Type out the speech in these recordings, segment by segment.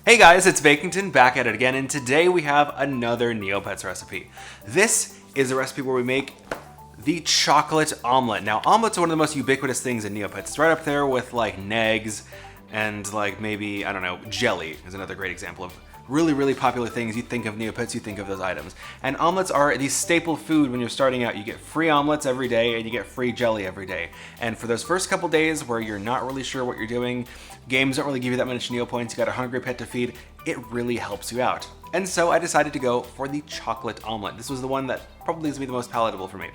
Hey guys, it's Bakington back at it again, and today we have another Neopets recipe. This is a recipe where we make the chocolate omelet. Now, omelets are one of the most ubiquitous things in Neopets. It's right up there with like negs and like maybe, I don't know, jelly is another great example of really popular things. You think of Neopets, you think of those items. And omelets are the staple food when you're starting out. You get free omelets every day and you get free jelly every day. And for those first couple days where you're not really sure what you're doing, games don't really give you that much Neo points, you got a hungry pet to feed, it really helps you out. And so I decided to go for the chocolate omelet. This was the one that probably is gonna be the most palatable for me.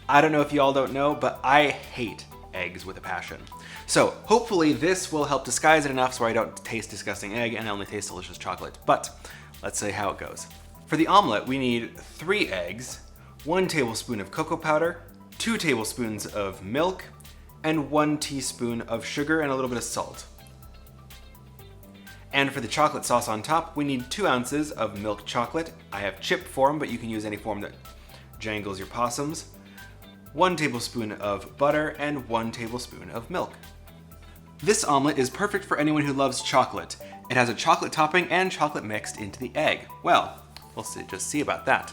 I don't know if you all don't know, but I hate eggs with a passion. So hopefully this will help disguise it enough so I don't taste disgusting egg and I only taste delicious chocolate. But let's see how it goes. For the omelet, we need 3 eggs, 1 tablespoon of cocoa powder, 2 tablespoons of milk, and 1 teaspoon of sugar and a little bit of salt. And for the chocolate sauce on top, we need 2 ounces of milk chocolate. I have chip form, but you can use any form that jangles your possums. 1 tablespoon of butter and 1 tablespoon of milk. This omelet is perfect for anyone who loves chocolate. It has a chocolate topping and chocolate mixed into the egg. Well, we'll just see about that.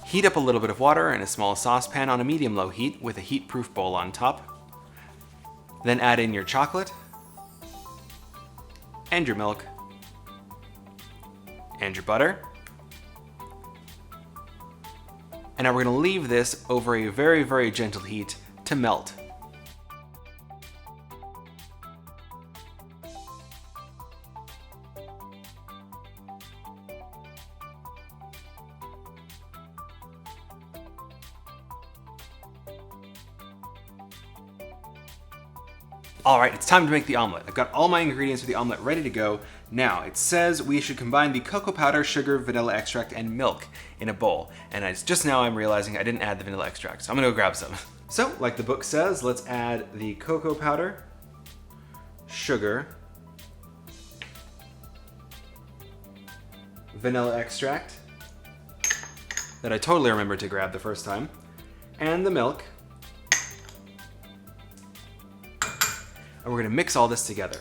Heat up a little bit of water in a small saucepan on a medium-low heat with a heat-proof bowl on top. Then add in your chocolate, and your milk, and your butter. And now we're gonna leave this over a very gentle heat to melt. All right, it's time to make the omelet. I've got all my ingredients for the omelet ready to go. Now, it says we should combine the cocoa powder, sugar, vanilla extract, and milk in a bowl. And just now I'm realizing I didn't add the vanilla extract, so I'm gonna go grab some. So, like the book says, let's add the cocoa powder, sugar, vanilla extract, that I totally remembered to grab the first time, and the milk. And we're gonna mix all this together.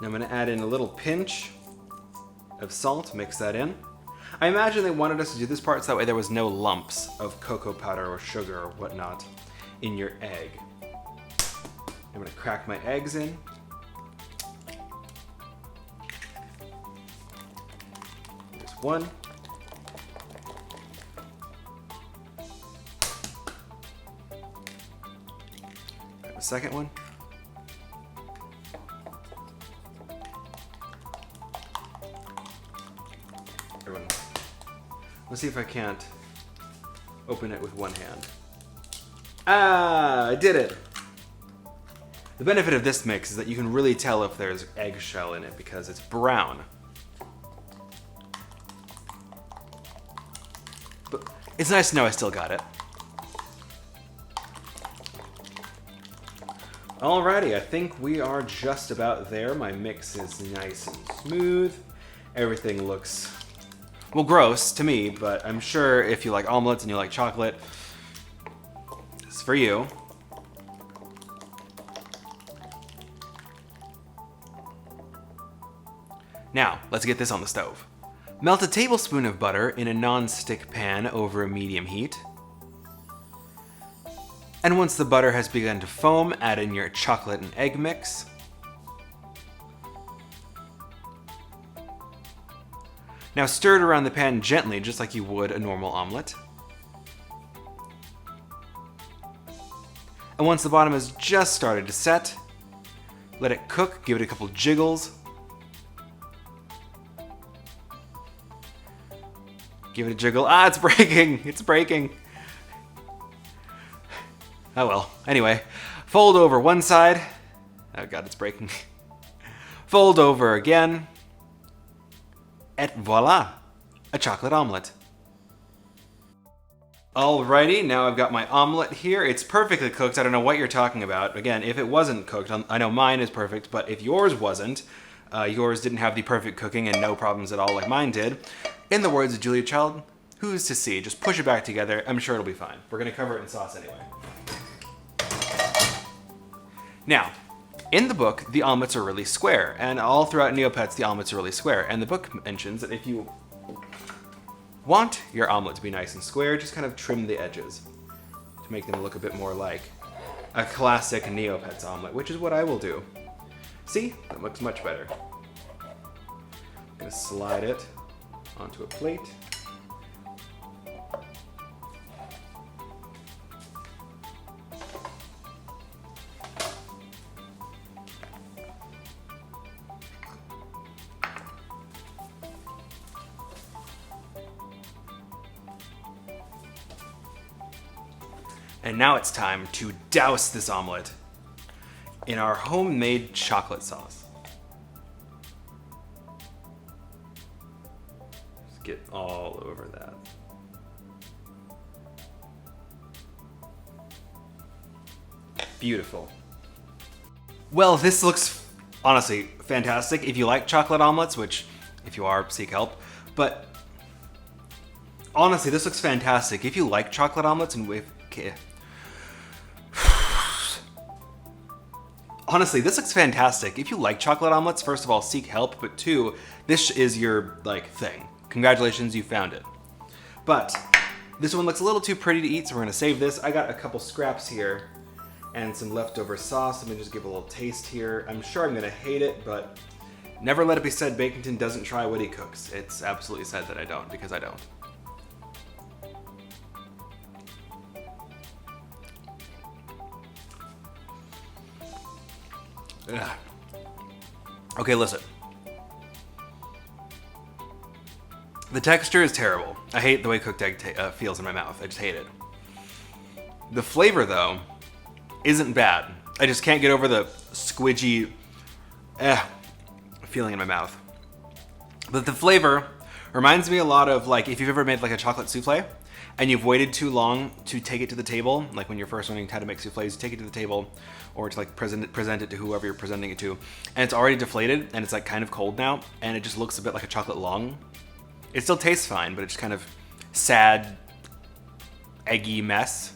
Now I'm gonna add in a little pinch of salt, mix that in. I imagine they wanted us to do this part so that way there was no lumps of cocoa powder or sugar or whatnot in your egg. I'm gonna crack my eggs in. One. Grab the second one. Everyone. Let's see if I can't open it with one hand. Ah, I did it! The benefit of this mix is that you can really tell if there's eggshell in it because it's brown. But it's nice to know I still got it. Alrighty, I think we are just about there. My mix is nice and smooth. Everything looks, well, gross to me, but I'm sure if you like omelets and you like chocolate, this is for you. Now, let's get this on the stove. Melt a tablespoon of butter in a non-stick pan over a medium heat. And once the butter has begun to foam, add in your chocolate and egg mix. Now stir it around the pan gently, just like you would a normal omelet. And once the bottom has just started to set, let it cook, give it a couple jiggles. Give it a jiggle. Ah, it's breaking! It's breaking! Oh well. Anyway, fold over one side. Oh god, it's breaking. Fold over again. Et voila! A chocolate omelet. Alrighty, now I've got my omelet here. It's perfectly cooked. I don't know what you're talking about. Again, if it wasn't cooked, I know mine is perfect, but if yours wasn't, yours didn't have the perfect cooking and no problems at all like mine did. In the words of Julia Child, who's to see? Just push it back together. I'm sure it'll be fine. We're gonna cover it in sauce anyway. Now, in the book, the omelets are really square, and all throughout Neopets, the omelets are really square. And the book mentions that if you want your omelet to be nice and square, just kind of trim the edges to make them look a bit more like a classic Neopets omelet, which is what I will do. See? That looks much better. I'm gonna slide it onto a plate. And now it's time to douse this omelet in our homemade chocolate sauce. Just get all over that. Beautiful. Well, this looks honestly fantastic. If you like chocolate omelets, which if you are, seek help. But honestly, this looks fantastic. If you like chocolate omelets and honestly, this looks fantastic. If you like chocolate omelets, first of all, seek help, but two, this is your, thing. Congratulations, you found it. But this one looks a little too pretty to eat, so we're gonna save this. I got a couple scraps here and some leftover sauce. Let me just give a little taste here. I'm sure I'm gonna hate it, but never let it be said Bakington doesn't try what he cooks. It's absolutely said that I don't, because I don't. Ugh. Okay, listen. The texture is terrible. I hate the way cooked egg feels in my mouth. I just hate it. The flavor, though, isn't bad. I just can't get over the squidgy feeling in my mouth. But the flavor reminds me a lot of, if you've ever made a chocolate souffle and you've waited too long to take it to the table, like when you're first learning how to make souffles, you take it to the table or to present it to whoever you're presenting it to, and it's already deflated and it's kind of cold now, and it just looks a bit like a chocolate lung. It still tastes fine, but it's just kind of sad, eggy mess.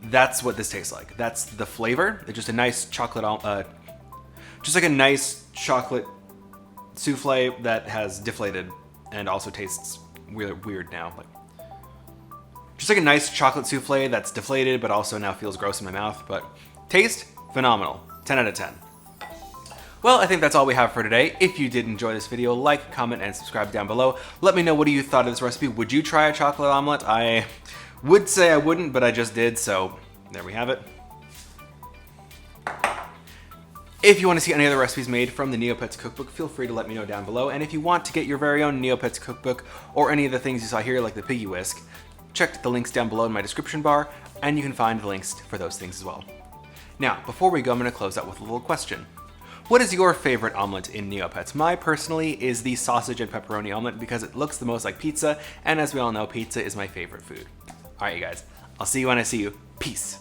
That's what this tastes like. That's the flavor. It's just a nice chocolate, just like a nice chocolate souffle that has deflated and also tastes weird now. Just like a nice chocolate souffle that's deflated, but also now feels gross in my mouth. But taste, phenomenal. 10 out of 10. Well, I think that's all we have for today. If you did enjoy this video, like, comment, and subscribe down below. Let me know what you thought of this recipe. Would you try a chocolate omelet? I would say I wouldn't, but I just did, so there we have it. If you want to see any other recipes made from the Neopets cookbook, feel free to let me know down below. And if you want to get your very own Neopets cookbook or any of the things you saw here, like the piggy whisk, check the links down below in my description bar, and you can find the links for those things as well. Now, before we go, I'm going to close out with a little question. What is your favorite omelet in Neopets? My personally is the sausage and pepperoni omelet because it looks the most like pizza, and as we all know, pizza is my favorite food. Alright you guys, I'll see you when I see you. Peace.